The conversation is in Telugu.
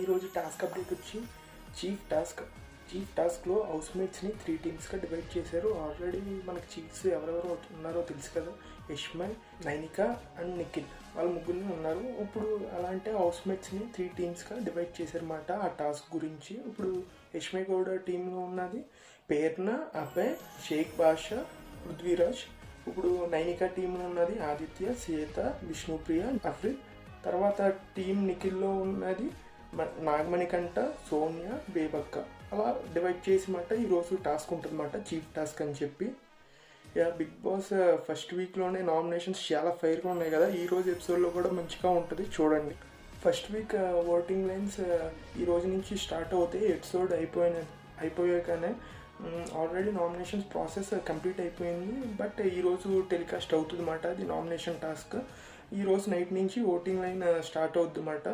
ఈరోజు టాస్క్ అప్డేట్ వచ్చి చీఫ్ టాస్క్లో హౌస్మేట్స్ని 3 టీమ్స్గా డివైడ్ చేశారు. ఆల్రెడీ మనకి చీఫ్స్ ఎవరెవరు ఉన్నారో తెలుసు కదా, యష్మయ్, నైనిక అండ్ నిఖిల్, వాళ్ళ ముగ్గురిని ఉన్నారు. ఇప్పుడు అలా అంటే హౌస్మేట్స్ని 3 టీమ్స్గా డివైడ్ చేశారన్నమాట. ఆ టాస్క్ గురించి ఇప్పుడు యష్మయ్ గౌడ టీంలో ఉన్నది పేర్న, అభయ్, షేక్ బాషా, పృథ్వీరాజ్. ఇప్పుడు నైనిక టీంలో ఉన్నది ఆదిత్య, శ్వేత, విష్ణుప్రియ, అఫ్రిద్. తర్వాత టీం నిఖిల్లో ఉన్నది నాగమణికంట, సోనియా, బేబక్క. అలా డివైడ్ చేసి మాట ఈరోజు టాస్క్ ఉంటుందన్నమాట, చీఫ్ టాస్క్ అని చెప్పి. బిగ్ బాస్ ఫస్ట్ వీక్లోనే నామినేషన్స్ చాలా ఫైర్గా ఉన్నాయి కదా, ఈరోజు ఎపిసోడ్లో కూడా మంచిగా ఉంటుంది, చూడండి. ఫస్ట్ వీక్ ఓటింగ్ లైన్స్ ఈ రోజు నుంచి స్టార్ట్ అవుతాయి. ఎపిసోడ్ అయిపోయాకనే ఆల్రెడీ నామినేషన్స్ ప్రాసెస్ కంప్లీట్ అయిపోయింది. బట్ ఈరోజు టెలికాస్ట్ అవుతుంది అన్నమాట అది నామినేషన్ టాస్క్. ఈరోజు నైట్ నుంచి ఓటింగ్ లైన్ స్టార్ట్ అవుతుంది అన్నమాట.